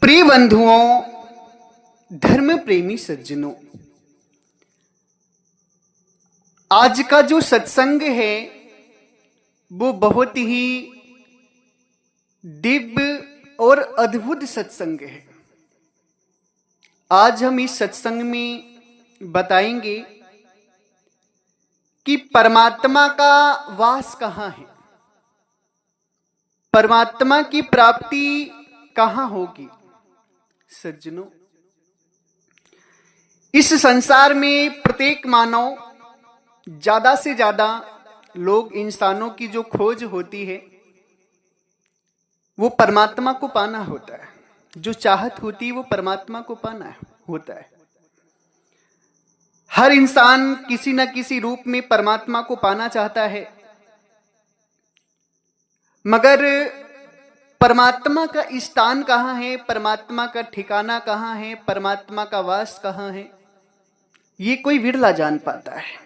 प्रिय बंधुओं, धर्म प्रेमी सज्जनों, आज का जो सत्संग है वो बहुत ही दिव्य और अद्भुत सत्संग है। आज हम इस सत्संग में बताएंगे कि परमात्मा का वास कहाँ है, परमात्मा की प्राप्ति कहाँ होगी। सज्जनों, इस संसार में प्रत्येक मानव, ज्यादा से ज्यादा लोग, इंसानों की जो खोज होती है वो परमात्मा को पाना होता है। जो चाहत होती है वो परमात्मा को पाना होता है। हर इंसान किसी न किसी रूप में परमात्मा को पाना चाहता है, मगर परमात्मा का स्थान कहाँ है, परमात्मा का ठिकाना कहाँ है, परमात्मा का वास कहाँ है, ये कोई विरला जान पाता है।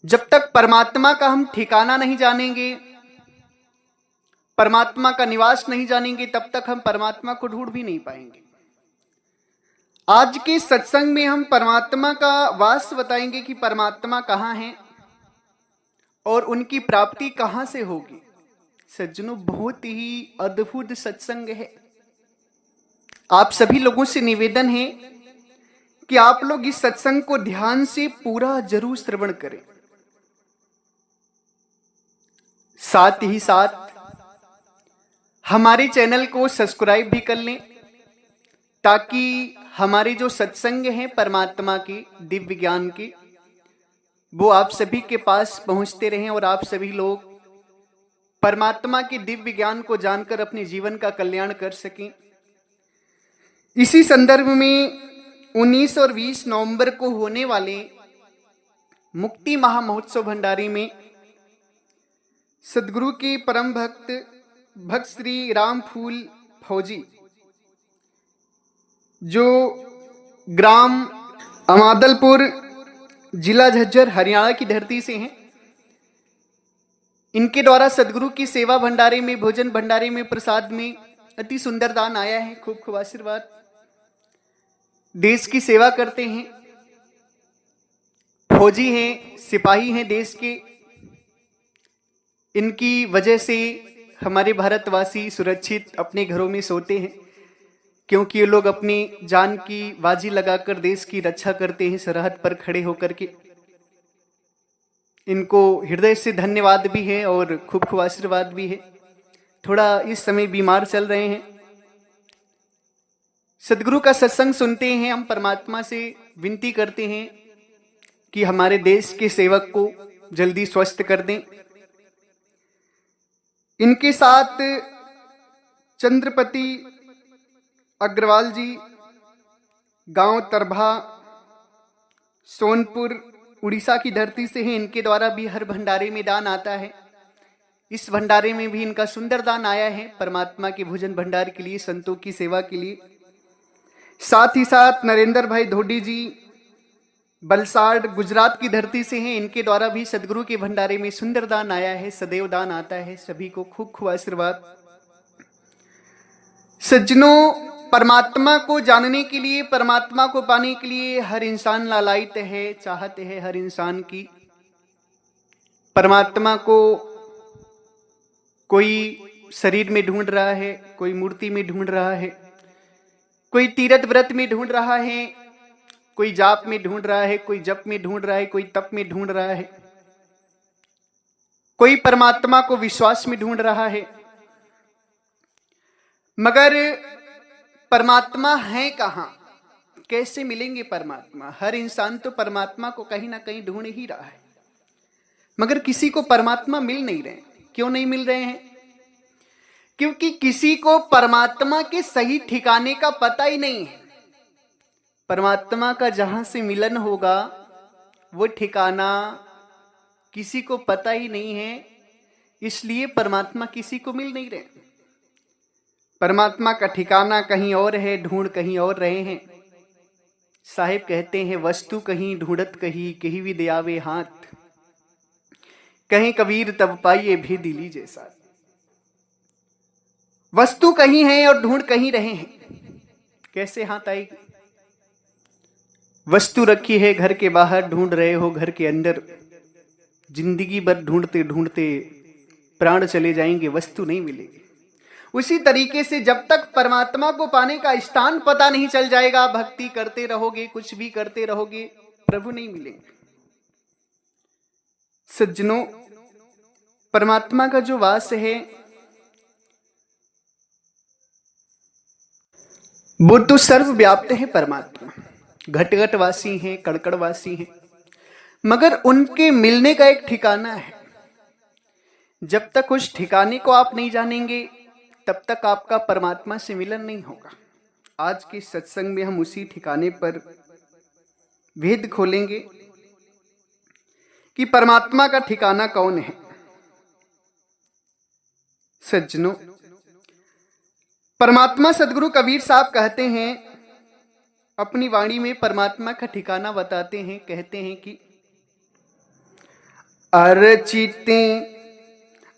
जब तक परमात्मा का हम ठिकाना नहीं जानेंगे, परमात्मा का निवास नहीं जानेंगे, तब तक हम परमात्मा को ढूंढ भी नहीं पाएंगे। आज के सत्संग में हम परमात्मा का वास बताएंगे कि परमात्मा कहाँ है और उनकी प्राप्ति कहाँ से होगी। सज्जनों, बहुत ही अद्भुत सत्संग है। आप सभी लोगों से निवेदन है कि आप लोग इस सत्संग को ध्यान से पूरा जरूर श्रवण करें। साथ ही साथ हमारे चैनल को सब्सक्राइब भी कर लें, ताकि हमारे जो सत्संग हैं परमात्मा के, दिव्य ज्ञान के, वो आप सभी के पास पहुंचते रहें और आप सभी लोग परमात्मा के दिव्य ज्ञान को जानकर अपने जीवन का कल्याण कर सकें। इसी संदर्भ में 19 और 20 नवंबर को होने वाले मुक्ति महामहोत्सव भंडारी में सदगुरु के परम भक्त श्री राम फूल फौजी, जो ग्राम अमादलपुर, जिला झज्जर, हरियाणा की धरती से हैं, इनके द्वारा सदगुरु की सेवा भंडारे में, भोजन भंडारे में, प्रसाद में अति सुंदर दान आया है। खूब खूब आशीर्वाद। देश की सेवा करते हैं, फौजी हैं, सिपाही हैं देश के। इनकी वजह से हमारे भारतवासी सुरक्षित अपने घरों में सोते हैं, क्योंकि ये लोग अपनी जान की बाजी लगाकर देश की रक्षा करते हैं, सरहद पर खड़े होकर के। इनको हृदय से धन्यवाद भी है और खूब खूब आशीर्वाद भी है। थोड़ा इस समय बीमार चल रहे हैं। सदगुरु का सत्संग सुनते हैं, हम परमात्मा से विनती करते हैं कि हमारे देश के सेवक को जल्दी स्वस्थ कर दें। इनके साथ चंद्रपति अग्रवाल जी, गांव तरभा, सोनपुर, उड़ीसा की धरती से हैं। इनके द्वारा भी हर भंडारे में दान आता है। इस भंडारे में भी इनका सुंदर दान आया है, परमात्मा के भोजन भंडार के लिए, संतों की सेवा के लिए। साथ ही साथ नरेंद्र भाई धोडी जी, बलसाड़, गुजरात की धरती से हैं। इनके द्वारा भी सदगुरु के भंडारे में सुंदर दान आया है, सदैव दान आता है। सभी को खूब खूब आशीर्वाद। सज्जनों, परमात्मा को जानने के लिए, परमात्मा को पाने के लिए हर इंसान लालायित है, चाहत है हर इंसान की। परमात्मा को कोई शरीर में ढूंढ रहा है, कोई मूर्ति में ढूंढ रहा है, कोई तीर्थ व्रत में ढूंढ रहा है, कोई जाप में ढूंढ रहा है, कोई जप में ढूंढ रहा है, कोई तप में ढूंढ रहा है, कोई परमात्मा को विश्वास में ढूंढ रहा है। मगर परमात्मा है कहाँ, कैसे मिलेंगे परमात्मा? हर इंसान तो परमात्मा को कहीं ना कहीं ढूंढ ही रहा है, मगर किसी को परमात्मा मिल नहीं रहे। क्यों नहीं मिल रहे हैं? क्योंकि किसी को परमात्मा के सही ठिकाने का पता ही नहीं है। परमात्मा का जहां से मिलन होगा वो ठिकाना किसी को पता ही नहीं है, इसलिए परमात्मा किसी को मिल नहीं रहे। परमात्मा का ठिकाना कहीं और है, ढूंढ कहीं और रहे हैं। साहिब कहते हैं, वस्तु कहीं ढूंढत कहीं, कहीं भी दे आवे हाथ, कहीं कबीर तब पाइए भी दिली जैसा। वस्तु कहीं है और ढूंढ कहीं रहे हैं, कैसे हाथ आएगी? वस्तु रखी है घर के बाहर, ढूंढ रहे हो घर के अंदर, जिंदगी भर ढूंढते ढूंढते प्राण चले जाएंगे, वस्तु नहीं मिलेगी। उसी तरीके से जब तक परमात्मा को पाने का स्थान पता नहीं चल जाएगा, भक्ति करते रहोगे, कुछ भी करते रहोगे, प्रभु नहीं मिलेंगे। सज्जनों, परमात्मा का जो वास है वो तो सर्वव्याप्त है। परमात्मा घट घट वासी हैं, कड़कड़ वासी हैं, मगर उनके मिलने का एक ठिकाना है। जब तक उस ठिकाने को आप नहीं जानेंगे तब तक आपका परमात्मा से मिलन नहीं होगा। आज के सत्संग में हम उसी ठिकाने पर भेद खोलेंगे कि परमात्मा का ठिकाना कौन है। सज्जनों, परमात्मा सदगुरु कबीर साहब कहते हैं, अपनी वाणी में परमात्मा का ठिकाना बताते हैं, कहते हैं कि अर्चिते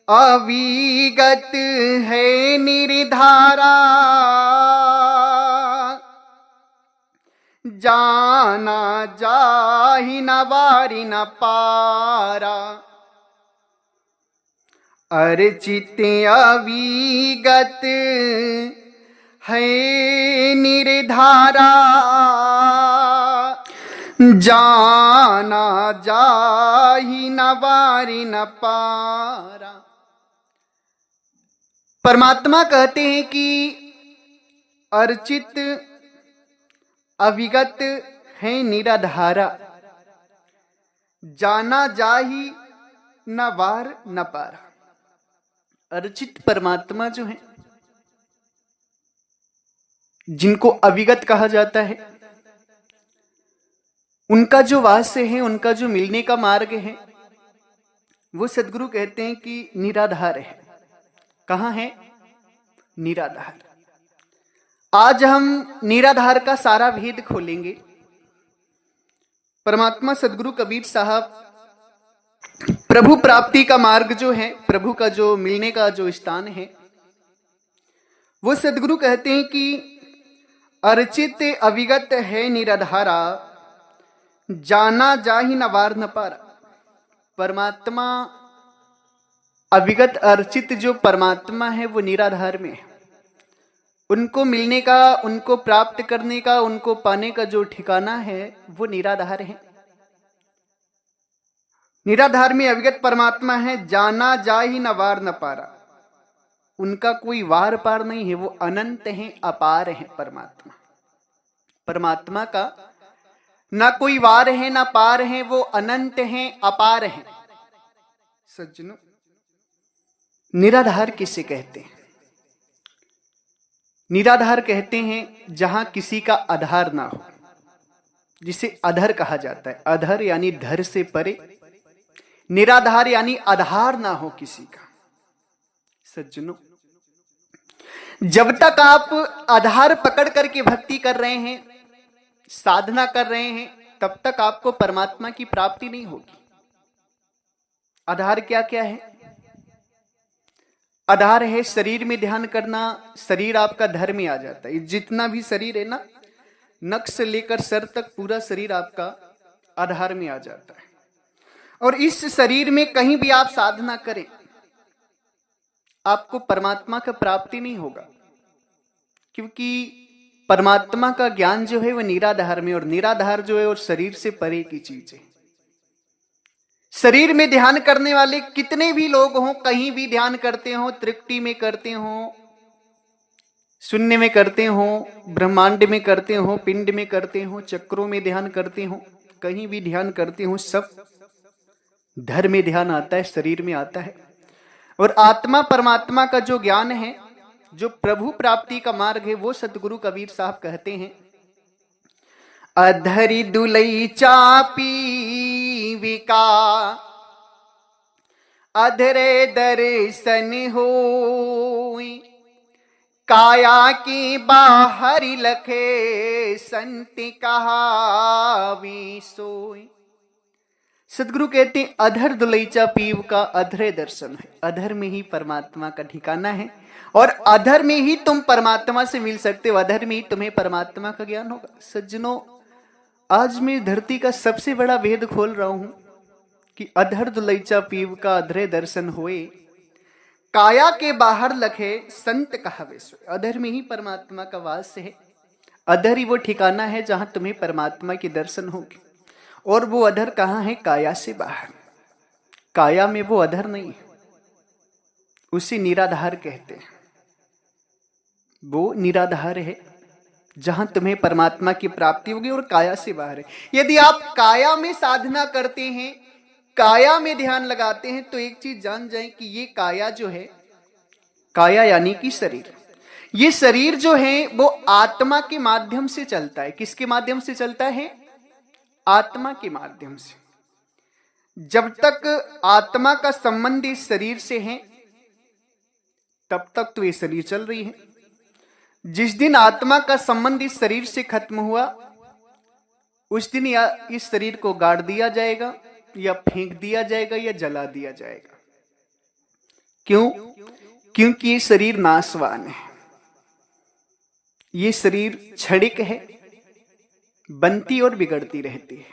अविगत है निर्धारा, जाना जाहि न वारि न पारा। अर्चित अविगत है निर्धारा, जाना जाहि न वारि न पारा। परमात्मा कहते हैं कि अर्चित अविगत है निराधारा, जाना जाहि न वार न पारा। अर्चित परमात्मा जो है, जिनको अविगत कहा जाता है, उनका जो वास है, उनका जो मिलने का मार्ग है, वो सदगुरु कहते हैं कि निराधार है। कहाँ है? निराधार। आज हम निराधार का सारा भेद खोलेंगे। परमात्मा सदगुरु कबीर साहब प्रभु प्राप्ति का मार्ग जो है, प्रभु का जो मिलने का जो स्थान है, वो सदगुरु कहते हैं कि अर्चित अविगत है निराधारा, जाना जाहि न वार न पारा। परमात्मा अविगत अर्चित जो परमात्मा है वो निराधार में है। उनको मिलने का, उनको प्राप्त करने का, उनको पाने का जो ठिकाना है वो निराधार है। निराधार में अविगत परमात्मा है, जाना जाहि न वार न पारा। उनका कोई वार पार नहीं है, वो अनंत हैं, अपार हैं। परमात्मा का ना कोई वार है ना पार है, वो अनंत हैं, अपार हैं। सज्जनों, निराधार किसे कहते हैं? निराधार कहते हैं जहां किसी का आधार ना हो, जिसे अधर कहा जाता है। अधर यानी धर से परे, निराधार यानी आधार ना हो किसी का। सज्जनों, जब तक आप आधार पकड़ करके भक्ति कर रहे हैं, साधना कर रहे हैं, तब तक आपको परमात्मा की प्राप्ति नहीं होगी। आधार क्या क्या है? आधार है शरीर में ध्यान करना। शरीर आपका धर में आ जाता है। जितना भी शरीर है ना, नख से लेकर सर तक पूरा शरीर आपका आधार में आ जाता है। और इस शरीर में कहीं भी आप साधना करें, आपको परमात्मा का प्राप्ति नहीं होगा, क्योंकि परमात्मा का ज्ञान जो है वह निराधार में, और निराधार जो है और शरीर से परे की चीज है। शरीर में ध्यान करने वाले कितने भी लोग हों, कहीं भी ध्यान करते हो, त्रिकटी में करते हो, शून्य में करते हो, ब्रह्मांड में करते हो, पिंड में करते हो, चक्रों में ध्यान करते हो, कहीं भी ध्यान करते हो, सब धर में ध्यान आता है, शरीर में आता है। और आत्मा परमात्मा का जो ज्ञान है, जो प्रभु प्राप्ति का मार्ग है, वो सतगुरु कबीर साहब कहते हैं, अधरी दुलई चापी विका, अधरे दर्शन होई, काया की बाहरी लखे संति कहावी सोई। सदगुरु कहते अधर दुलैचा पीव का अधरे दर्शन है। अधर में ही परमात्मा का ठिकाना है, और अधर में ही तुम परमात्मा से मिल सकते हो, अधर में ही तुम्हें परमात्मा का ज्ञान होगा। सज्जनों, आज मैं धरती का सबसे बड़ा भेद खोल रहा हूं कि अधर दुलैचा पीव का अधरे दर्शन होए, काया के बाहर लखे संत कहावे सोए। अधर में ही परमात्मा का वास है, अधर ही वो ठिकाना है जहां तुम्हें परमात्मा के दर्शन होंगे। और वो अधर कहाँ है? काया से बाहर। काया में वो अधर नहीं है, उसी निराधार कहते हैं। वो निराधार है जहां तुम्हें परमात्मा की प्राप्ति होगी, और काया से बाहर है। यदि आप काया में साधना करते हैं, काया में ध्यान लगाते हैं, तो एक चीज जान जाएं कि ये काया जो है, काया यानी कि शरीर, ये शरीर जो है वो आत्मा के माध्यम से चलता है। किसके माध्यम से चलता है? आत्मा के माध्यम से। जब तक आत्मा का संबंध इस शरीर से है तब तक तो ये शरीर चल रही है। जिस दिन आत्मा का संबंध इस शरीर से खत्म हुआ, उस दिन या इस शरीर को गाड़ दिया जाएगा, या फेंक दिया जाएगा, या जला दिया जाएगा। क्यों? क्योंकि ये शरीर नाशवान है। ये शरीर क्षणिक है, बनती और बिगड़ती रहती है।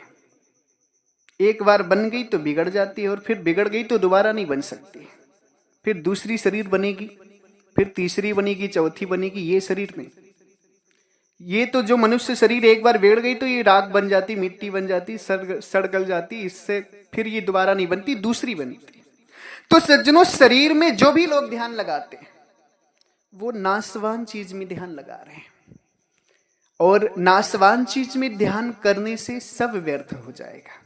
एक बार बन गई तो बिगड़ जाती है, और फिर बिगड़ गई तो दोबारा नहीं बन सकती। फिर दूसरी शरीर बनेगी, फिर तीसरी बनेगी, चौथी बनेगी। ये शरीर नहीं। ये तो जो मनुष्य शरीर एक बार बिगड़ गई तो ये राख बन जाती, मिट्टी बन जाती, सड़ गल जाती, इससे फिर ये दोबारा नहीं बनती, दूसरी बनती। तो सज्जनों, शरीर में जो भी लोग ध्यान लगाते हैं वो नाशवान चीज में ध्यान लगा रहे हैं, और नाशवान चीज में ध्यान करने से सब व्यर्थ हो जाएगा,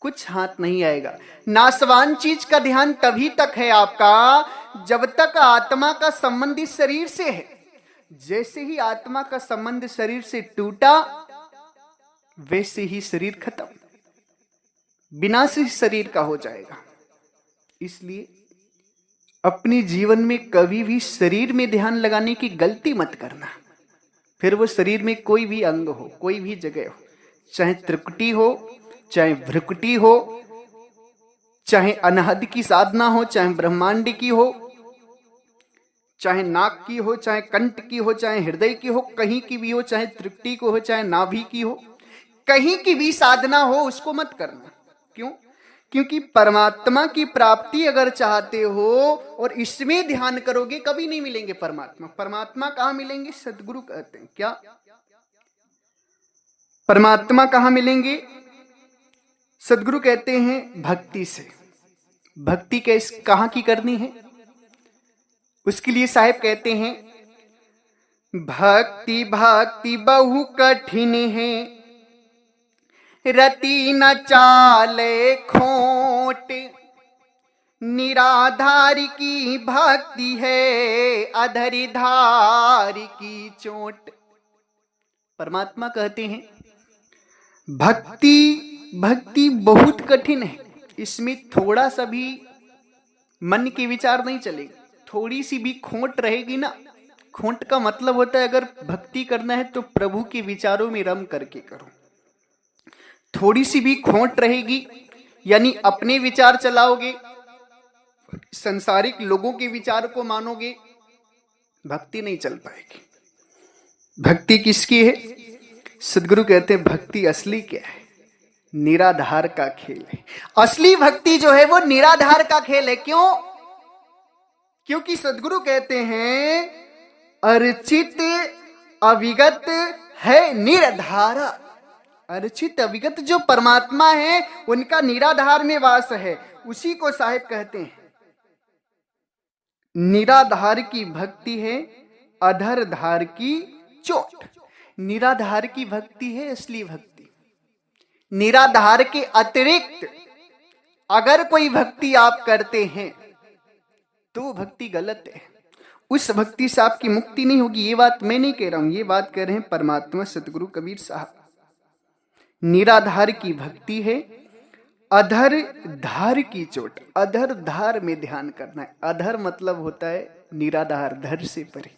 कुछ हाथ नहीं आएगा। नाशवान चीज का ध्यान तभी तक है आपका जब तक आत्मा का संबंध इस शरीर से है। जैसे ही आत्मा का संबंध शरीर से टूटा, वैसे ही शरीर खत्म, विनाश इस शरीर का हो जाएगा। इसलिए अपने जीवन में कभी भी शरीर में ध्यान लगाने की गलती मत करना। फिर वो शरीर में कोई भी अंग हो, कोई भी जगह हो, चाहे त्रिकुटी हो, चाहे भ्रुकुटी हो, चाहे अनहद की साधना हो, चाहे ब्रह्मांड की हो, चाहे नाक की हो, चाहे कंठ की हो, चाहे हृदय की हो, कहीं की भी हो, चाहे त्रिकुटी को हो, चाहे नाभि की हो, कहीं की भी साधना हो, उसको मत करना। क्यों? क्योंकि परमात्मा की प्राप्ति अगर चाहते हो और इसमें ध्यान करोगे, कभी नहीं मिलेंगे परमात्मा। परमात्मा कहां मिलेंगे? सदगुरु कहते हैं। क्या परमात्मा कहां मिलेंगे? सदगुरु कहते हैं भक्ति से। भक्ति कैसे, कहां की करनी है? उसके लिए साहेब कहते हैं, भक्ति भक्ति बहु कठिन है, रति न चाले खोट, निराधार की भक्ति है, अधरी धार की चोट। परमात्मा कहते हैं भक्ति बहुत कठिन है, इसमें थोड़ा सा भी मन के विचार नहीं चलेगा, थोड़ी सी भी खोट रहेगी ना। खोट का मतलब होता है अगर भक्ति करना है तो प्रभु के विचारों में रम करके करो। थोड़ी सी भी खोट रहेगी, यानी अपने विचार चलाओगे, संसारिक लोगों के विचार को मानोगे, भक्ति नहीं चल पाएगी। भक्ति किसकी है? सदगुरु कहते हैं भक्ति असली क्या है? निराधार का खेल है। असली भक्ति जो है वो निराधार का खेल है। क्यों? क्योंकि सदगुरु कहते हैं अर्चित अविगत है निराधार। अर्चित अविगत जो परमात्मा है उनका निराधार में वास है, उसी को साहिब कहते हैं निराधार की भक्ति है, अधर धार की चोट। निराधार की भक्ति है असली भक्ति। निराधार के अतिरिक्त अगर कोई भक्ति आप करते हैं तो भक्ति गलत है। उस भक्ति से आपकी मुक्ति नहीं होगी। ये बात मैं नहीं कह रहा हूं, ये बात कह रहे हैं परमात्मा सतगुरु कबीर साहब। निराधार की भक्ति है, अधर धार की चोट। अधर धार में ध्यान करना है। अधर मतलब होता है निराधार, धर से परे।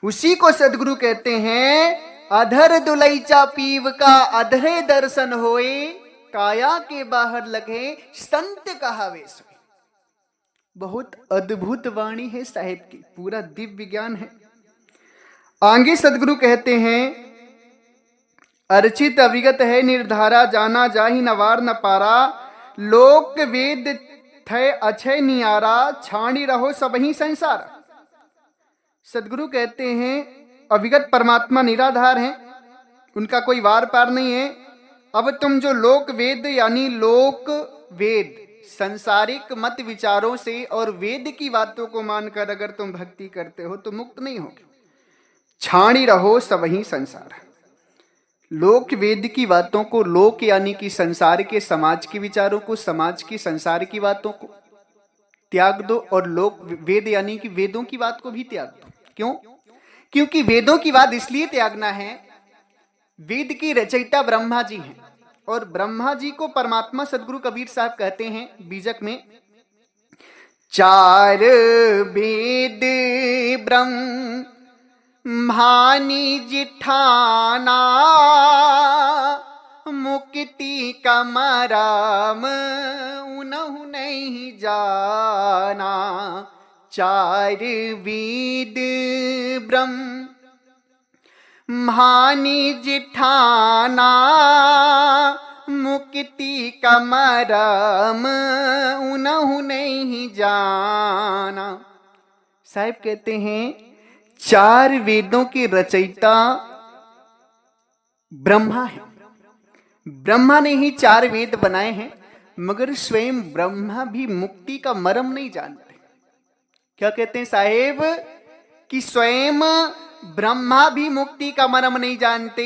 उसी को सदगुरु कहते हैं अधर दुलैचा पीव का अधरे दर्शन होए, काया के बाहर लगे संत कहावे सोए। बहुत अद्भुत वाणी है साहेब की, पूरा दिव्य ज्ञान है। आगे सदगुरु कहते हैं, अर्चित अविगत है निर्धारा, जाना जाहि न वार न पारा, लोक वेद थे अक्षय नियारा, छाणी रहो सबही संसार। सदगुरु कहते हैं अविगत परमात्मा निराधार हैं, उनका कोई वार पार नहीं है। अब तुम जो लोक वेद यानी लोक वेद संसारिक मत विचारों से और वेद की बातों को मानकर अगर तुम भक्ति करते हो तो मुक्त नहीं होगे। छाणी रहो सबही संसार। लोक वेद की बातों को, लोक यानी कि संसार के समाज के विचारों को, समाज की संसार की बातों को त्याग दो और लोक वेद यानी कि वेदों की बात को भी त्याग दो। क्यों? क्योंकि वेदों की बात इसलिए त्यागना है, वेद की रचयिता ब्रह्मा जी हैं और ब्रह्मा जी को परमात्मा सदगुरु कबीर साहब कहते हैं बीजक में, चार वेद ब्रह्मानी जिठाना, मुक्ति का मराम उनहु नहीं जाना। चार वेद ब्रह्मानी जिठाना, मुक्ति का मरम उनहु नहीं जाना। साहब कहते हैं चार वेदों के रचयिता ब्रह्मा है। ब्रह्मा ने ही चार वेद बनाए हैं, मगर स्वयं ब्रह्मा भी मुक्ति का मरम नहीं जानते। क्या कहते हैं साहेब कि स्वयं ब्रह्मा भी मुक्ति का मरम नहीं जानते।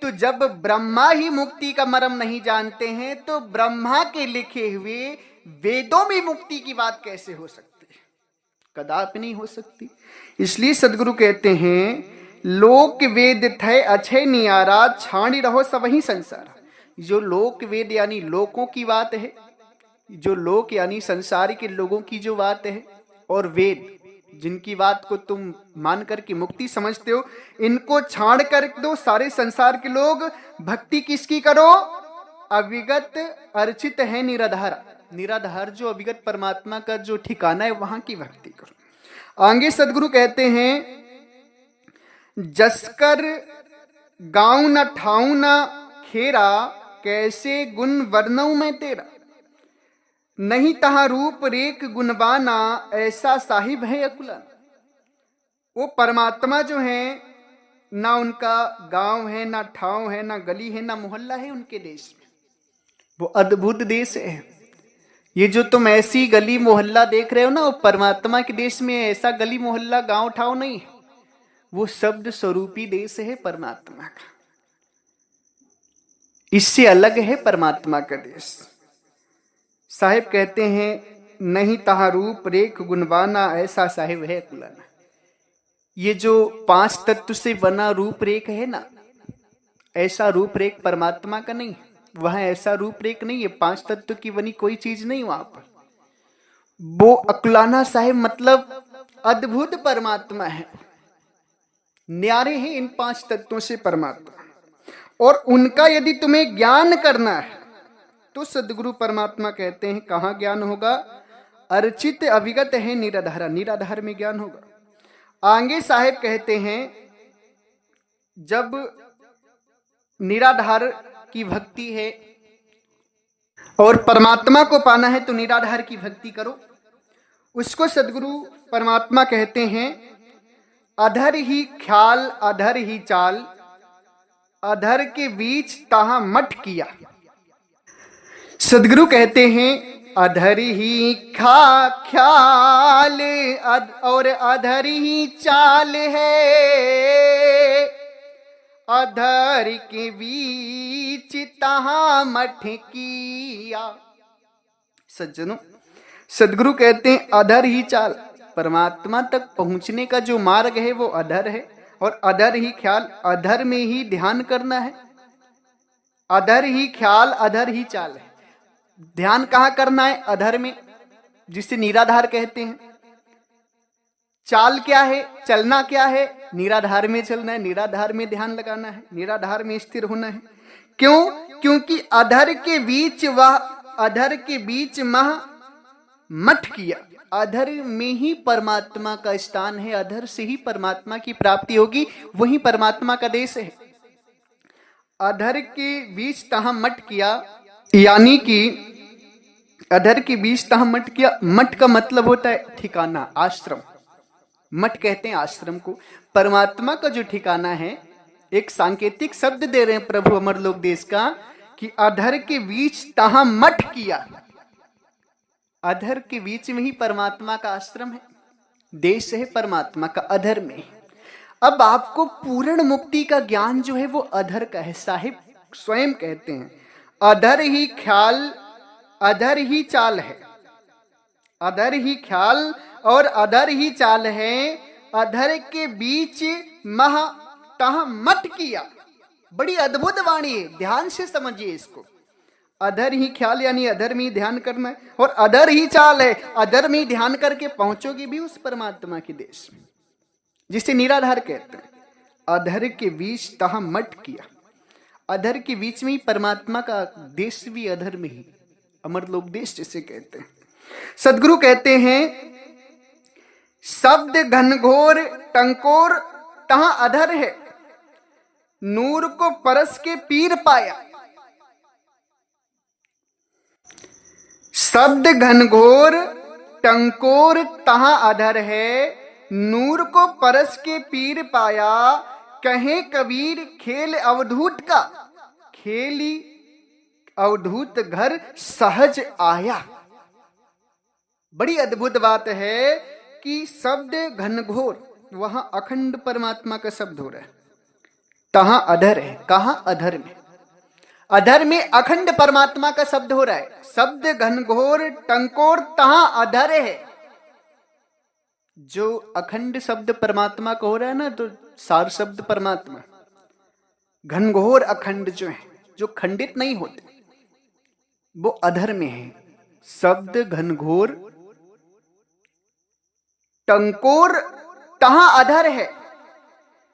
तो जब ब्रह्मा ही मुक्ति का मरम नहीं जानते हैं तो ब्रह्मा के लिखे हुए वेदों में मुक्ति की बात कैसे हो सकती है? कदापि नहीं हो सकती। इसलिए सदगुरु कहते हैं लोक वेद थे अक्षय नियारा, छाणी रहो सबही संसार। जो लोक वेद यानी लोकों की बात है, जो लोक यानी संसार के लोगों की जो बात है, और वेद जिनकी बात को तुम मान करके मुक्ति समझते हो, इनको छाड़ कर दो सारे संसार के लोग। भक्ति किसकी करो? अविगत अर्चित है निराधार। निराधार जो अविगत परमात्मा का जो ठिकाना है वहां की भक्ति करो। आगे सदगुरु कहते हैं जसकर गाँव न ठाऊ न खेरा, कैसे गुण वर्णऊ मैं तेरा। नहीं तहा रूप रेख गुणवाना, ऐसा साहिब है अकुलाना। वो परमात्मा जो है, ना उनका गांव है, ना ठाव है, ना गली है, ना मोहल्ला है उनके देश में। वो अद्भुत देश है। ये जो तुम ऐसी गली मोहल्ला देख रहे हो ना, वो परमात्मा के देश में ऐसा गली मोहल्ला गांव ठाव नहीं है। वो शब्द स्वरूपी देश है परमात्मा का। इससे अलग है परमात्मा का देश। साहिब कहते हैं नहीं तहा रूप रेख गुणवाना, ऐसा साहिब है कुलाना। ये जो पांच तत्व से बना रूप रेख है ना, ऐसा रूप रेख परमात्मा का नहीं। वहां ऐसा रूप रेख नहीं है, पांच तत्व की बनी कोई चीज नहीं वहां पर। वो अकुलाना साहिब मतलब अद्भुत परमात्मा है, न्यारे हैं इन पांच तत्वों से परमात्मा। और उनका यदि तुम्हें ज्ञान करना है तो सदगुरु परमात्मा कहते हैं कहाँ ज्ञान होगा? अर्चित अविगत है निराधारा, निराधार में ज्ञान होगा। आगे साहेब कहते हैं जब निराधार की भक्ति है और परमात्मा को पाना है तो निराधार की भक्ति करो। उसको सदगुरु परमात्मा कहते हैं अधर ही ख्याल अधर ही चाल, अधर के बीच ताहा मठ किया। सदगुरु कहते हैं अधर ही ख्याल और अधर ही चाल है, अधर के बीच तहा मठ किया। सज्जनों, सदगुरु कहते हैं अधर ही चाल, परमात्मा तक पहुंचने का जो मार्ग है वो अधर है, और अधर ही ख्याल, अधर में ही ध्यान करना है। अधर ही ख्याल अधर ही चाल है। ध्यान कहाँ करना है? अधर में, जिसे निराधार कहते हैं। चाल क्या है? चलना क्या है? निराधार में चलना है, निराधार में ध्यान लगाना है, निराधार में स्थिर होना है। क्यों? क्योंकि अधर के बीच वह, अधर के बीच मह मठ किया। अधर में ही परमात्मा का स्थान है, अधर से ही परमात्मा की प्राप्ति होगी, वही परमात्मा का देश है। अधर के बीच तहां मठ किया, यानी कि अधर के बीच तहां मठ किया। मठ का मतलब होता है ठिकाना, आश्रम। मठ कहते हैं आश्रम को। परमात्मा का जो ठिकाना है, एक सांकेतिक शब्द दे रहे हैं प्रभु अमरलोक देश का कि अधर के बीच तहां मठ किया। अधर के बीच में ही परमात्मा का आश्रम है, देश है परमात्मा का, अधर में। अब आपको पूर्ण मुक्ति का ज्ञान जो है वो अधर का है। साहिब स्वयं कहते हैं अधर ही ख्याल, अधर ही चाल है। अधर ही ख्याल और अधर ही चाल है, अधर के बीच महा तह मत किया। बड़ी अद्भुत वाणी है, ध्यान से समझिए इसको। अधर ही ख्याल यानी अधर में ही ध्यान करना है, और अधर ही चाल है, अधर में ही ध्यान करके पहुंचोगे भी उस परमात्मा के देश में, जिसे निराधार कहते हैं। अधर के बीच तह मट किया। अधर के बीच में ही परमात्मा का देश भी अधर में ही, अमरलोक देश जिसे कहते हैं। सदगुरु कहते हैं शब्द घनघोर टंकोर तहां अधर है, नूर को परस के पीर पाया। शब्द घनघोर टंकोर तहां अधर है, नूर को परस के पीर पाया। कहे कबीर खेल अवधूत का, खेली अवधूत घर सहज आया। बड़ी अद्भुत बात है कि शब्द घनघोर, वहां अखंड परमात्मा का शब्द हो रहा है, तहां अधर है। कहां? अधर में। अधर में अखंड परमात्मा का शब्द हो रहा है। शब्द घनघोर टंकोर तहां अधर है। जो अखंड शब्द परमात्मा का हो रहा है ना, तो सार शब्द परमात्मा। घनघोर अखंड जो है, जो खंडित नहीं होते, वो अधर में है। शब्द घनघोर टंकोर तहां अधर है,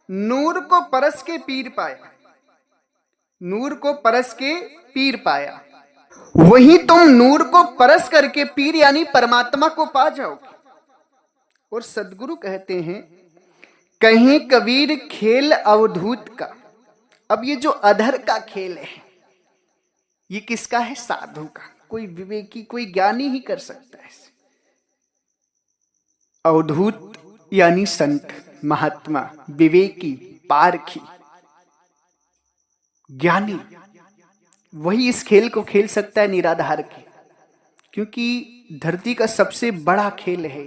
नूर को परस के पीर पाया। नूर को परस के पीर पाया। वही तुम नूर को परस करके पीर यानी परमात्मा को पा जाओगे। और सदगुरु कहते हैं कहीं कबीर खेल अवधूत का। अब ये जो अधर का खेल है, ये किसका है? साधु का। कोई विवेकी, कोई ज्ञानी ही कर सकता है। अवधूत यानी संत, महात्मा, विवेकी, पारखी, ज्ञानी, वही इस खेल को खेल सकता है निराधार के। क्योंकि धरती का सबसे बड़ा खेल है,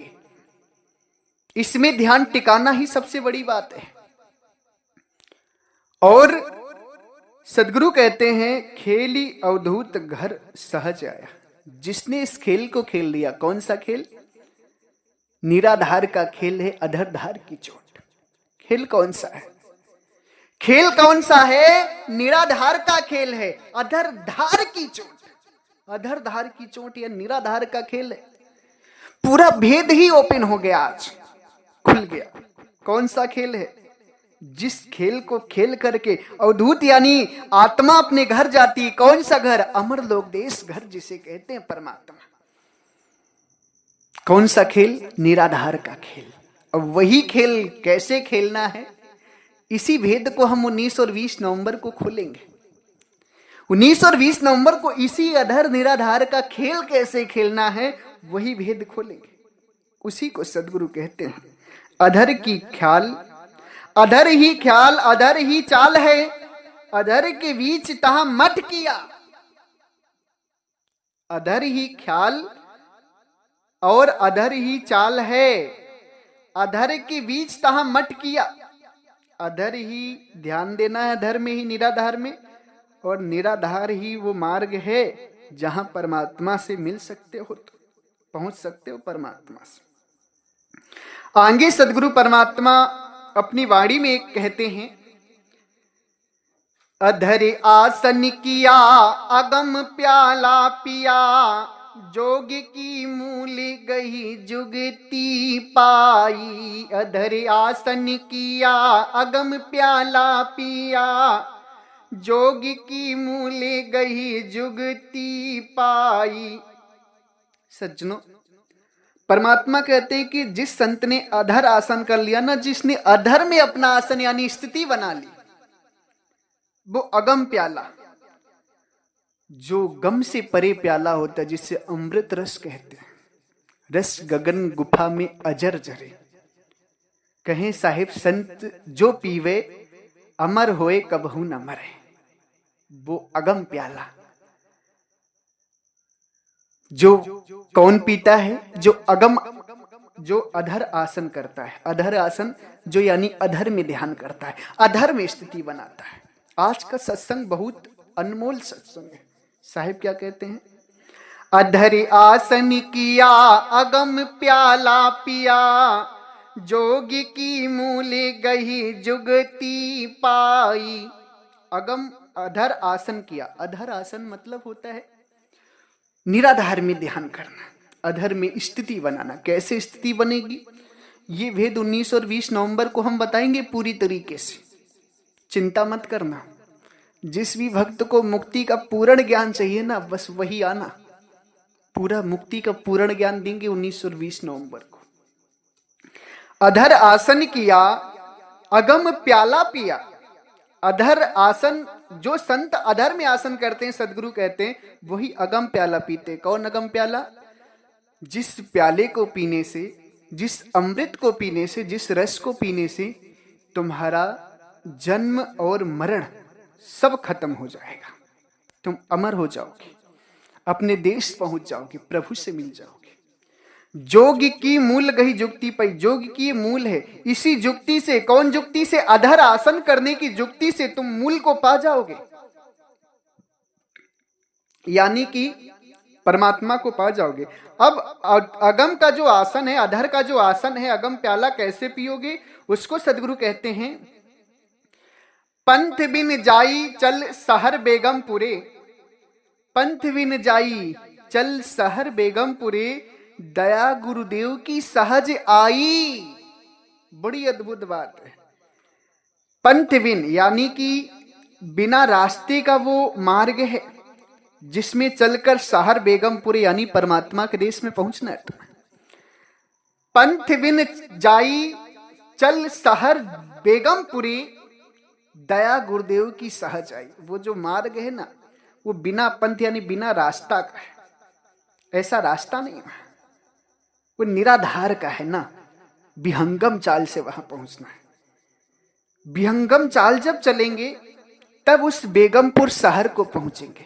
इसमें ध्यान टिकाना ही सबसे बड़ी बात है। और सदगुरु कहते हैं खेली अवधूत घर सहज आया। जिसने इस खेल को खेल लिया, कौन सा खेल? निराधार का खेल है, अधरधार की चोट। खेल कौन सा है? खेल कौन सा है? निराधार का खेल है, अधरधार की चोट। अधरधार की चोट या निराधार का खेल है। पूरा भेद ही ओपन हो गया, आज खुल गया। कौन सा खेल है? जिस खेल को खेल करके अवधूत यानी आत्मा अपने घर जाती। कौन सा घर? अमरलोक देश घर जिसे कहते हैं परमात्मा। कौन सा खेल? निराधार का खेल। अब वही खेल कैसे खेलना है, इसी भेद को हम 19 और 20 नवंबर को खोलेंगे। 19 और 20 नवंबर को इसी अधर निराधार का खेल कैसे खेलना है, वही भेद खोलेंगे। उसी को सदगुरु कहते हैं अधर की ख्याल, अधर ही ख्याल, अधर ही चाल है, अधर के बीच तहां मठ किया। अधर ही ख्याल और अधर ही चाल है, अधर के बीच तहां मठ किया। अधर ही ध्यान देना है, अधर में ही, निराधार में। और निराधार ही वो मार्ग है जहां परमात्मा से मिल सकते हो, तो पहुंच सकते हो परमात्मा से। आगे सदगुरु परमात्मा अपनी वाणी में कहते हैं अधर आसन किया अगम प्याला पिया, जोग की मूल गई जुगती पाई। अधर आसन किया अगम प्याला पिया, जोग की मूल गई जुगती पाई। सज्जनों, परमात्मा कहते हैं कि जिस संत ने अधर आसन कर लिया ना, जिसने अधर में अपना आसन यानी स्थिति बना ली, वो अगम प्याला, जो गम से परे प्याला होता है, जिसे अमृत रस कहते हैं, रस गगन गुफा में अजर जरे, कहें साहिब संत जो पीवे अमर होए कबहू न मरे, वो अगम प्याला। जो कौन पीता है? जो अगम, जो अधर आसन करता है। अधर आसन जो यानी अधर में ध्यान करता है, अधर में स्थिति बनाता है। आज का सत्संग बहुत अनमोल सत्संग है। साहिब क्या कहते हैं? अधर आसन किया अगम प्याला पिया, जोगी की मूल गही जुगती पाई। अगम अधर आसन किया। अधर आसन मतलब होता है निराधार में ध्यान करना, अधर में स्थिति बनाना। कैसे स्थिति बनेगी ये भेद 19 और 20 नवंबर को हम बताएंगे पूरी तरीके से। चिंता मत करना, जिस भी भक्त को मुक्ति का पूर्ण ज्ञान चाहिए ना, बस वही आना, पूरा मुक्ति का पूर्ण ज्ञान देंगे 19 और 20 नवंबर को। अधर आसन किया अगम प्याला पिया। अधर आसन, जो संत अधर में आसन करते हैं, सदगुरु कहते हैं वही अगम प्याला पीते। कौन अगम प्याला? जिस प्याले को पीने से, जिस अमृत को पीने से, जिस रस को पीने से तुम्हारा जन्म और मरण सब खत्म हो जाएगा, तुम अमर हो जाओगे, अपने देश पहुंच जाओगे, प्रभु से मिल जाओगे। जोग की मूल गही जुक्ति पाई। जोग की मूल है, इसी जुक्ति से, कौन जुक्ति से? अधर आसन करने की जुक्ति से तुम मूल को पा जाओगे, यानी कि परमात्मा को पा जाओगे। अब अगम का जो आसन है, अधर का जो आसन है, अगम प्याला कैसे पियोगे? उसको सदगुरु कहते हैं पंथ बिन जाई चल सहर बेगमपुरे। पंथ बिन जाई चल सहर बेगमपुरे, दया गुरुदेव की सहज आई। बड़ी अद्भुत बात है। पंथ बिन यानी कि बिना रास्ते का वो मार्ग है जिसमें चलकर सहर बेगमपुरे यानी परमात्मा के देश में पहुंचना है तुम्हें। पंथ बिन जाई चल सहर बेगमपुरी, दया गुरुदेव की सहज आई। वो जो मार्ग है ना, वो बिना पंथ यानी बिना रास्ता का है, ऐसा रास्ता नहीं है, वो निराधार का है ना। विहंगम चाल से वहां पहुंचना है। विहंगम चाल जब चलेंगे तब उस बेगमपुर शहर को पहुंचेंगे।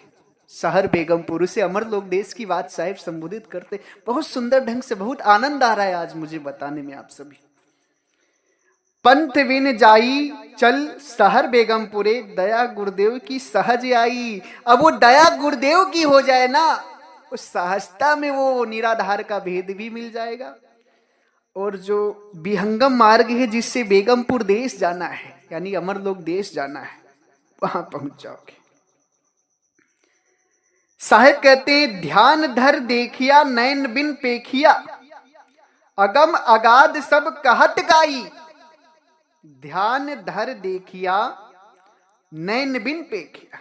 शहर बेगमपुर से अमर लोक देश की बात साहिब संबोधित करते, बहुत सुंदर ढंग से, बहुत आनंद आ रहा है आज मुझे बताने में आप सभी। पंथ बिन जाई चल शहर बेगमपुरे, दया गुरुदेव की सहज आई। अब वो दया गुरुदेव की हो जाए ना, उस सहजता में वो निराधार का भेद भी मिल जाएगा। और जो विहंगम मार्ग है जिससे बेगमपुर देश जाना है यानी अमरलोक देश जाना है, वहां पहुंच जाओगे। साहिब कहते हैं ध्यान धर देखिया नैन बिन पेखिया, अगम अगाध सब कहत गाई। ध्यान धर देखिया नैन बिन पेखिया,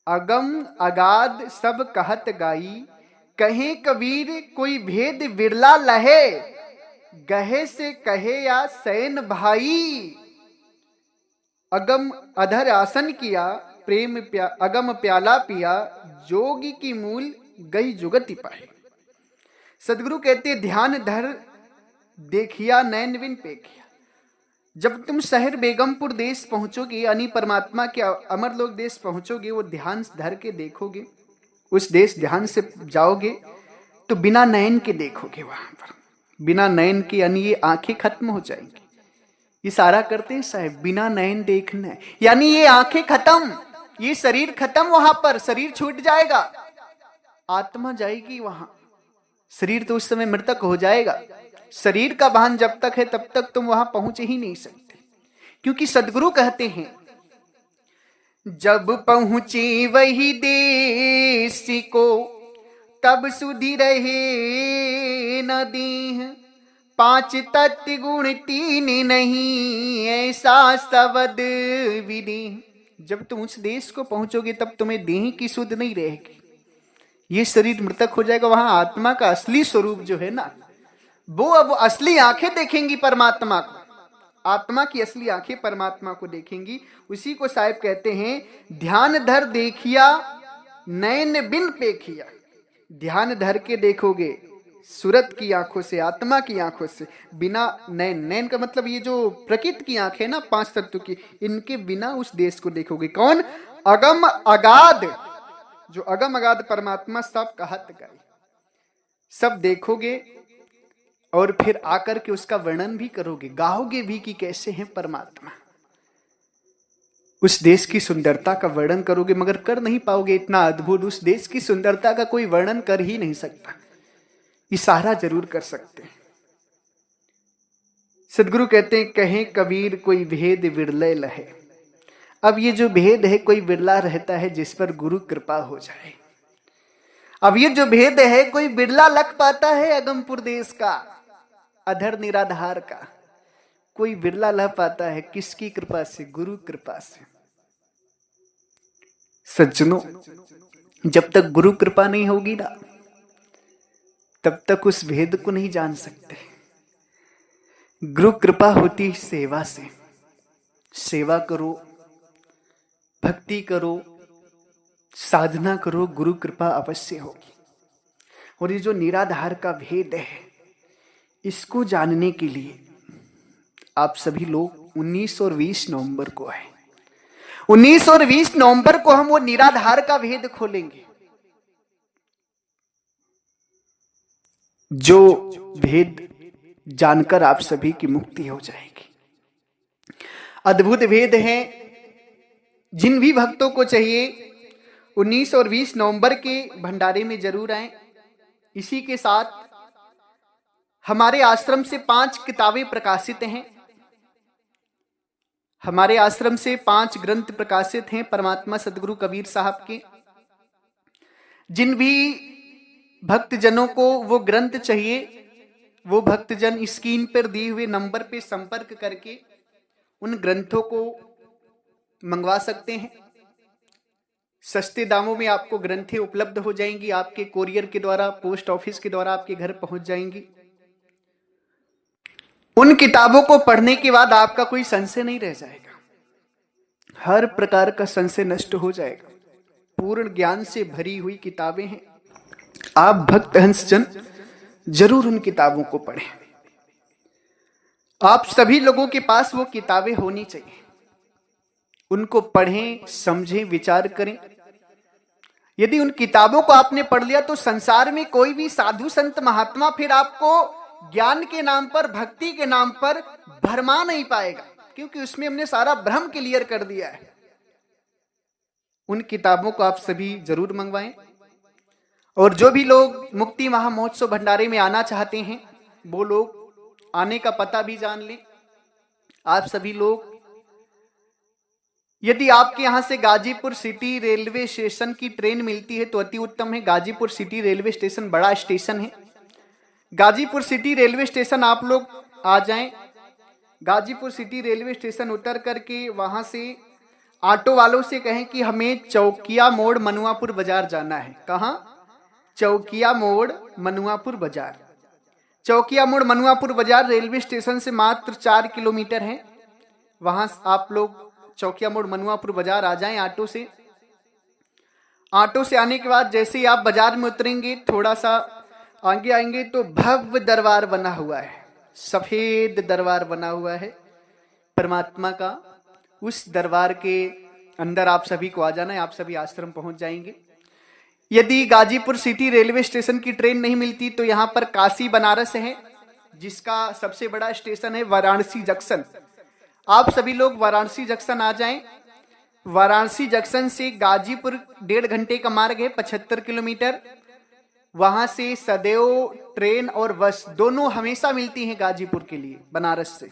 अगम अगाध सब कहत गाई। कहे कबीर कोई भेद बिरला लहे, गहे से कहे या सैन भाई। अगम अधर आसन किया, प्रेम अगम प्याला पिया, जोगी की मूल गई जुगति पाए। सदगुरु कहते ध्यान धर देखिया नैन बिन पेखिया। जब तुम शहर बेगमपुर देश पहुंचोगे यानी परमात्मा के अमरलोक देश पहुंचोगे, वो ध्यान धर के देखोगे, उस देश ध्यान से जाओगे तो बिना नयन के देखोगे। वहां पर बिना नयन के यानी ये आंखें खत्म हो जाएंगी। इशारा करते हैं साहब, बिना नयन देखना है यानी ये आंखें खत्म, ये शरीर खत्म, वहां पर शरीर छूट जाएगा, आत्मा जाएगी वहां। शरीर तो उस समय मृतक हो जाएगा। शरीर का भान जब तक है तब तक तुम वहां पहुंच ही नहीं सकते, क्योंकि सदगुरु कहते हैं जब पहुंचे वही देश को तब सुधि रहे न देह, पांच तत्व गुण तीन नहीं ऐसा सबद विदेह। जब तुम उस देश को पहुंचोगे तब तुम्हें देह की सुध नहीं रहेगी, ये शरीर मृतक हो जाएगा। वहां आत्मा का असली स्वरूप जो है ना, वो अब असली आंखें देखेंगी परमात्मा को, आत्मा की असली आंखें परमात्मा को देखेंगी। उसी को साहिब कहते हैं, ध्यान धर देखिया नैन बिन पेखिया। ध्यान धर के देखोगे सूरत की आंखों से, आत्मा की आंखों से, बिना नैन, नैन का मतलब ये जो प्रकृति की आंखें ना, पांच तत्व की, इनके बिना उस देश को देखोगे। कौन? अगम अगाध, जो अगम अगाध परमात्मा सब कहत गए, सब देखोगे और फिर आकर के उसका वर्णन भी करोगे, गाओगे भी कि कैसे हैं परमात्मा। उस देश की सुंदरता का वर्णन करोगे, मगर कर नहीं पाओगे, इतना अद्भुत उस देश की सुंदरता का कोई वर्णन कर ही नहीं सकता, इशारा जरूर कर सकते हैं। सदगुरु कहते हैं, कहें कबीर कोई भेद विरले लहे। अब ये जो भेद है कोई बिरला रहता है जिस पर गुरु कृपा हो जाए। अब ये जो भेद है कोई बिरला लग पाता है अगमपुर देश का, अधर निराधार का, कोई बिरला लग पाता है। किसकी कृपा से? गुरु कृपा से। सज्जनों, जब तक गुरु कृपा नहीं होगी ना, तब तक उस भेद को नहीं जान सकते। गुरु कृपा होती सेवा से। सेवा करो, भक्ति करो, साधना करो, गुरु कृपा अवश्य होगी। और ये जो निराधार का भेद है, इसको जानने के लिए आप सभी लोग 19 और 20 नवंबर को है, 19 और 20 नवंबर को हम वो निराधार का भेद खोलेंगे। जो भेद जानकर आप सभी की मुक्ति हो जाएगी। अद्भुत भेद है। जिन भी भक्तों को चाहिए 19 और 20 नवंबर के भंडारे में जरूर आएं। इसी के साथ हमारे आश्रम से 5 किताबें प्रकाशित हैं। हमारे आश्रम से 5 ग्रंथ प्रकाशित हैं परमात्मा सदगुरु कबीर साहब के। जिन भी भक्तजनों को वो ग्रंथ चाहिए, वो भक्तजन स्क्रीन पर दिए हुए नंबर पे संपर्क करके उन ग्रंथों को मंगवा सकते हैं। सस्ते दामों में आपको ग्रंथें उपलब्ध हो जाएंगी, आपके कोरियर के द्वारा, पोस्ट ऑफिस के द्वारा आपके घर पहुंच जाएंगी। उन किताबों को पढ़ने के बाद आपका कोई संशय नहीं रह जाएगा, हर प्रकार का संशय नष्ट हो जाएगा। पूर्ण ज्ञान से भरी हुई किताबें हैं। आप भक्त हंसजन जरूर उन किताबों को पढ़ें। आप सभी लोगों के पास वो किताबें होनी चाहिए। उनको पढ़ें, समझें, विचार करें। यदि उन किताबों को आपने पढ़ लिया तो संसार में कोई भी साधु संत महात्मा फिर आपको ज्ञान के नाम पर, भक्ति के नाम पर भरमा नहीं पाएगा, क्योंकि उसमें हमने सारा भ्रम क्लियर कर दिया है। उन किताबों को आप सभी जरूर मंगवाएं। और जो भी लोग मुक्ति महामहोत्सव भंडारे में आना चाहते हैं, वो लोग आने का पता भी जान लें। आप सभी लोग, यदि आपके यहां से गाजीपुर सिटी रेलवे स्टेशन की ट्रेन मिलती है तो अति उत्तम है। गाजीपुर सिटी रेलवे स्टेशन बड़ा स्टेशन है। गाजीपुर सिटी रेलवे स्टेशन आप लोग आ जाएं। गाजीपुर सिटी रेलवे स्टेशन उतर करके वहां से ऑटो वालों से कहें कि हमें चौकिया मोड़ मनुआपुर बाजार जाना है। कहां? चौकिया मोड़ मनुआपुर बाजार। चौकिया मोड़ मनुआपुर बाजार रेलवे स्टेशन से मात्र 4 किलोमीटर है। वहां आप लोग चौकिया मोड़ मनुआपुर बाजार आ जाएं ऑटो से। ऑटो से आने के बाद जैसे ही आप बाजार में उतरेंगे, थोड़ा सा आगे आएंगे तो भव्य दरबार बना हुआ है, सफेद दरबार बना हुआ है परमात्मा का। उस दरबार के अंदर आप सभी को आ जाना है, आप सभी आश्रम पहुंच जाएंगे। यदि गाजीपुर सिटी रेलवे स्टेशन की ट्रेन नहीं मिलती तो यहाँ पर काशी बनारस है, जिसका सबसे बड़ा स्टेशन है वाराणसी जंक्शन। आप सभी लोग वाराणसी जंक्शन आ जाएं। वाराणसी जंक्शन से गाजीपुर 1.5 घंटे का मार्ग है, 75 किलोमीटर। वहां से सदैव ट्रेन और बस दोनों हमेशा मिलती हैं गाजीपुर के लिए, बनारस से।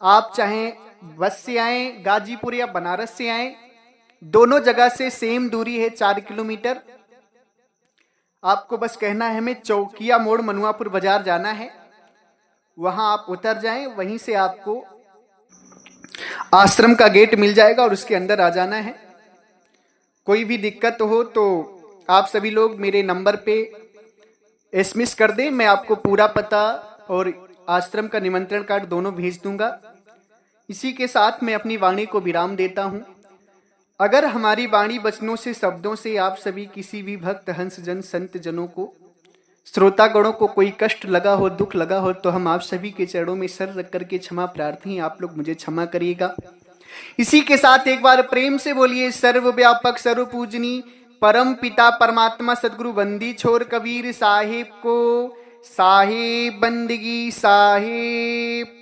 आप चाहें बस से आए गाजीपुर या बनारस से आए, दोनों जगह से सेम दूरी है, 4 किलोमीटर। आपको बस कहना है हमें चौकिया मोड़ मनुआपुर बाजार जाना है, वहां आप उतर जाएं। वहीं से आपको आश्रम का गेट मिल जाएगा और उसके अंदर आ जाना है। कोई भी दिक्कत हो तो आप सभी लोग मेरे नंबर पे एसएमएस कर दें, मैं आपको पूरा पता और आश्रम का निमंत्रण कार्ड दोनों भेज दूंगा। इसी के साथ मैं अपनी वाणी को विराम देता हूं। अगर हमारी वाणी वचनों से, शब्दों से आप सभी किसी भी भक्त, हंस जन, संत जनों को, श्रोतागणों को कोई कष्ट लगा हो, दुख लगा हो, तो हम आप सभी के चरणों में सर रख करके क्षमा प्रार्थी, आप लोग मुझे क्षमा करिएगा। इसी के साथ एक बार प्रेम से बोलिए, सर्वव्यापक सर्व पूजनी परम पिता परमात्मा सदगुरु बंदी छोर कबीर साहिब को साहिब बंदगी साहिब।